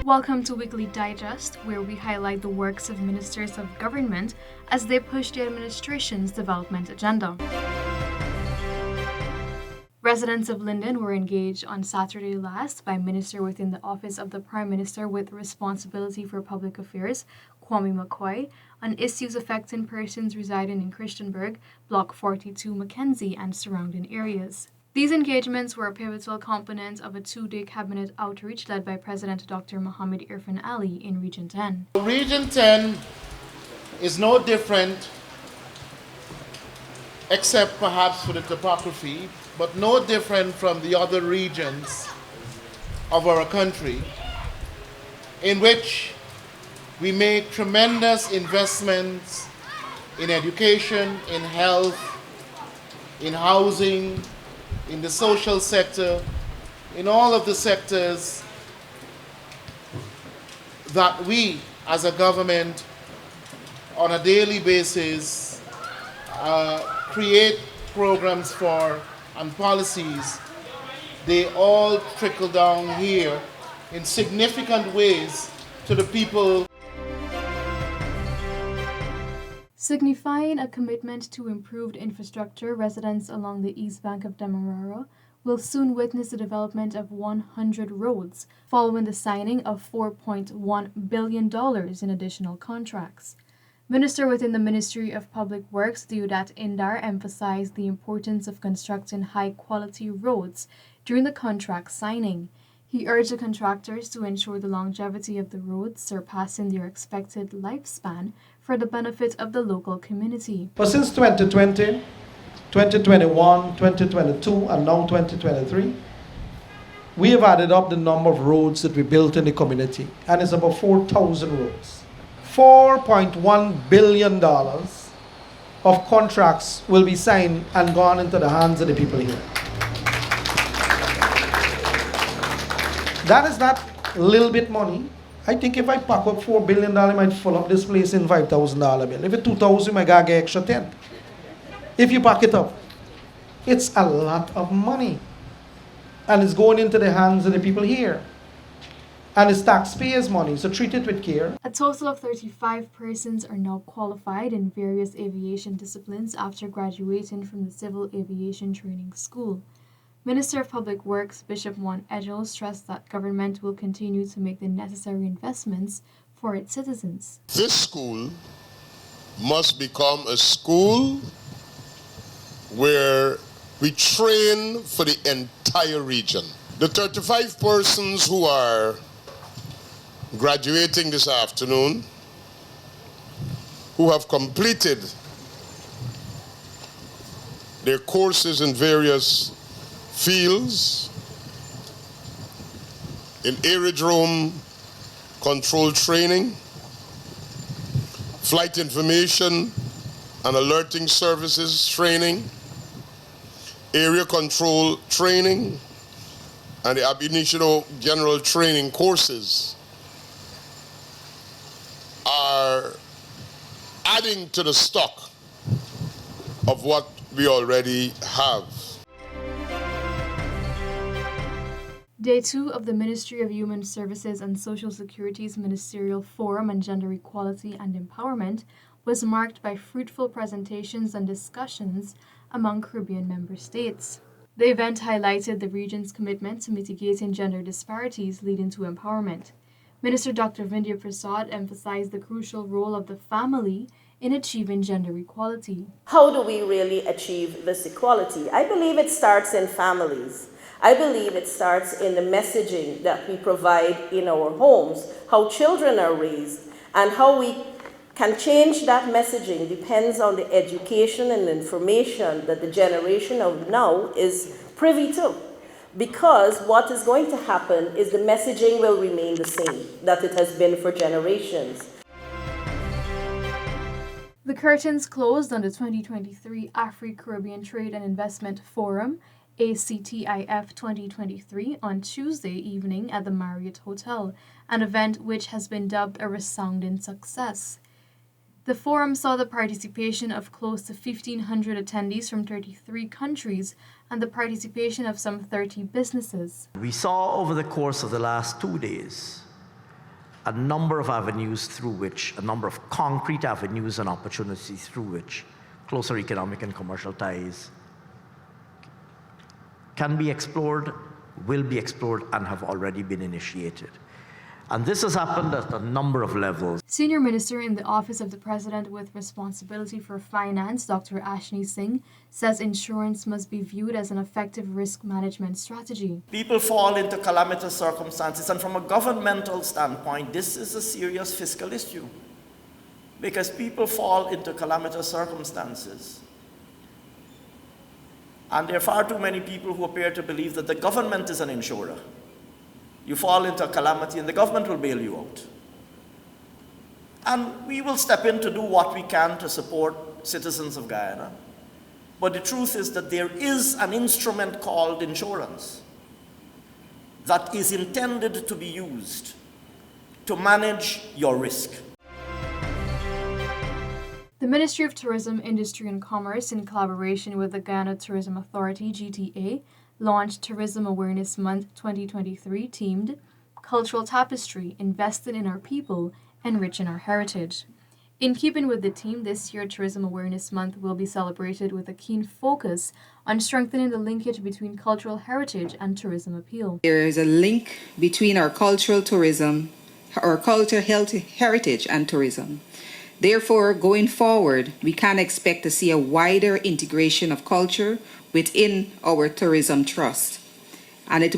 Welcome to Weekly Digest, where we highlight the works of ministers of government as they push the administration's development agenda. Residents of Linden were engaged on Saturday last by Minister within the Office of the Prime Minister with responsibility for public affairs, Kwame McCoy, on issues affecting persons residing in Christianburg, Block 42 Mackenzie, and surrounding areas. These engagements were a pivotal component of a two-day cabinet outreach led by President Dr. Mohammed Irfan Ali in Region 10. Region 10 is no different, except perhaps for the topography, but no different from the other regions of our country, in which we make tremendous investments in education, in health, in housing, in the social sector, in all of the sectors that we as a government on a daily basis create programs for and policies. They all trickle down here in significant ways to the people. Signifying a commitment to improved infrastructure, residents along the east bank of Demerara will soon witness the development of 100 roads, following the signing of $4.1 billion in additional contracts. Minister within the Ministry of Public Works, Deodat Indar, emphasized the importance of constructing high-quality roads during the contract signing. He urged the contractors to ensure the longevity of the roads, surpassing their expected lifespan for the benefit of the local community. But since 2020, 2021, 2022, and now 2023, we have added up the number of roads that we built in the community, and it's about 4,000 roads. $4.1 billion of contracts will be signed and gone into the hands of the people here. That is not a little bit money. I think if I pack up $4 billion, I might fill up this place in $5,000 bill. If it's $2,000, you might get extra 10. If you pack it up, it's a lot of money. And it's going into the hands of the people here. And it's taxpayers' money, so treat it with care. A total of 35 persons are now qualified in various aviation disciplines after graduating from the Civil Aviation Training School. Minister of Public Works Bishop Juan Edgel stressed that government will continue to make the necessary investments for its citizens. This school must become a school where we train for the entire region. The 35 persons who are graduating this afternoon, who have completed their courses in various fields, in aerodrome control training, flight information and alerting services training, area control training, and the ab initio general training courses are adding to the stock of what we already have. Day 2 of the Ministry of Human Services and Social Security's Ministerial Forum on Gender Equality and Empowerment was marked by fruitful presentations and discussions among Caribbean member states. The event highlighted the region's commitment to mitigating gender disparities leading to empowerment. Minister Dr. Vindhya Prasad emphasized the crucial role of the family in achieving gender equality. How do we really achieve this equality? I believe it starts in families. I believe it starts in the messaging that we provide in our homes, how children are raised, and how we can change that messaging depends on the education and information that the generation of now is privy to. Because what is going to happen is the messaging will remain the same that it has been for generations. The curtains closed on the 2023 Afro-Caribbean Trade and Investment Forum, ACTIF 2023, on Tuesday evening at the Marriott Hotel, an event which has been dubbed a resounding success. The forum saw the participation of close to 1,500 attendees from 33 countries and the participation of some 30 businesses. We saw over the course of the last 2 days a number of avenues through which, a number of concrete avenues and opportunities through which closer economic and commercial ties can be explored, will be explored, and have already been initiated. And this has happened at a number of levels. Senior Minister in the Office of the President with responsibility for finance, Dr. Ashni Singh, says insurance must be viewed as an effective risk management strategy. People fall into calamitous circumstances, and from a governmental standpoint, this is a serious fiscal issue. Because people fall into calamitous circumstances. And there are far too many people who appear to believe that the government is an insurer. You fall into a calamity and the government will bail you out. And we will step in to do what we can to support citizens of Guyana. But the truth is that there is an instrument called insurance that is intended to be used to manage your risk. The Ministry of Tourism, Industry and Commerce, in collaboration with the Guyana Tourism Authority, GTA, launched Tourism Awareness Month 2023 themed Cultural Tapestry, Invested in Our People, Enrich in Our Heritage. In keeping with the theme, this year Tourism Awareness Month will be celebrated with a keen focus on strengthening the linkage between cultural heritage and tourism appeal. There is a link between our cultural tourism, our cultural heritage and tourism. Therefore, going forward, we can expect to see a wider integration of culture within our tourism trust. And it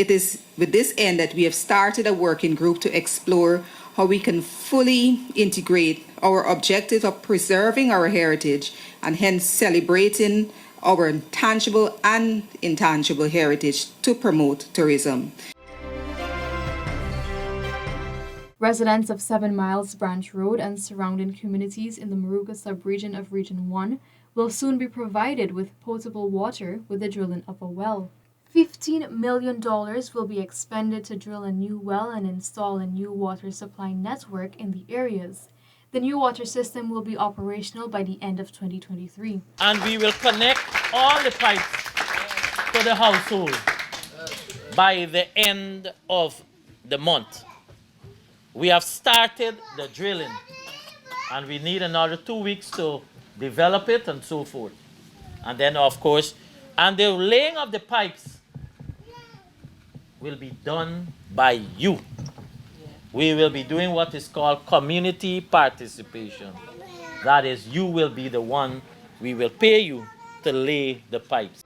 is with this end that we have started a working group to explore how we can fully integrate our objective of preserving our heritage and hence celebrating our tangible and intangible heritage to promote tourism. Residents of 7 Miles Branch Road and surrounding communities in the Moruga sub-region of Region 1 will soon be provided with potable water with the drilling of a well. $15 million will be expended to drill a new well and install a new water supply network in the areas. The new water system will be operational by the end of 2023. And we will connect all the pipes to the household by the end of the month. We have started the drilling and we need another 2 weeks to develop it and so forth. And then of course, and the laying of the pipes will be done by you. We will be doing what is called community participation. That is, you will be the one, we will pay you to lay the pipes.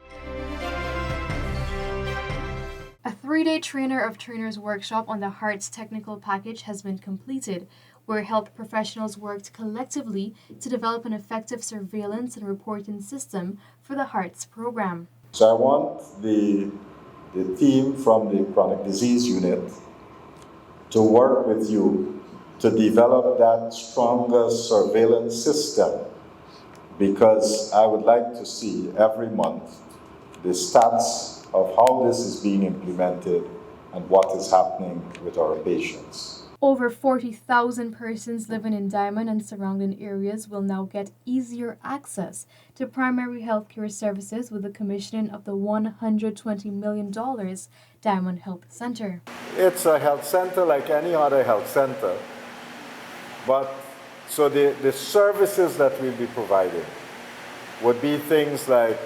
A 3-day Trainer of Trainers workshop on the HEARTS technical package has been completed, where health professionals worked collectively to develop an effective surveillance and reporting system for the HEARTS program. So I want the team from the chronic disease unit to work with you to develop that stronger surveillance system, because I would like to see every month the stats of how this is being implemented and what is happening with our patients. Over 40,000 persons living in Diamond and surrounding areas will now get easier access to primary healthcare services with the commissioning of the $120 million Diamond Health Center. It's a health center like any other health center, but so the services that we'll be providing would be things like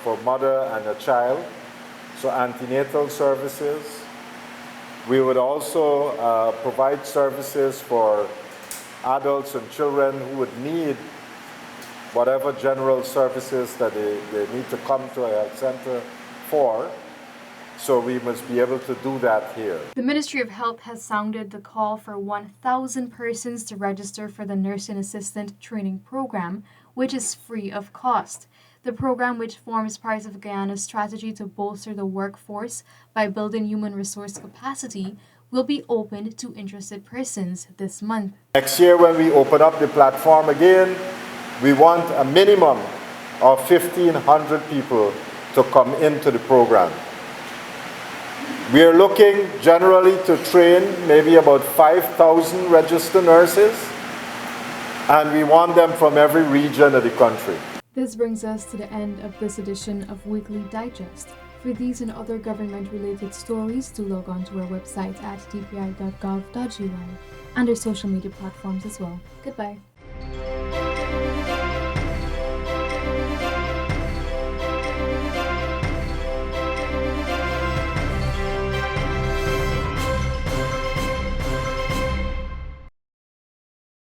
for mother and a child, so antenatal services. We would also provide services for adults and children who would need whatever general services that they need to come to a health center for. So we must be able to do that here. The Ministry of Health has sounded the call for 1,000 persons to register for the Nursing Assistant Training Program, which is free of cost. The program, which forms part of Guyana's strategy to bolster the workforce by building human resource capacity, will be opened to interested persons this month. Next year, when we open up the platform again, we want a minimum of 1,500 people to come into the program. We are looking generally to train maybe about 5,000 registered nurses, and we want them from every region of the country. This brings us to the end of this edition of Weekly Digest. For these and other government-related stories, do log on to our website at dpi.gov.ui and our social media platforms as well. Goodbye.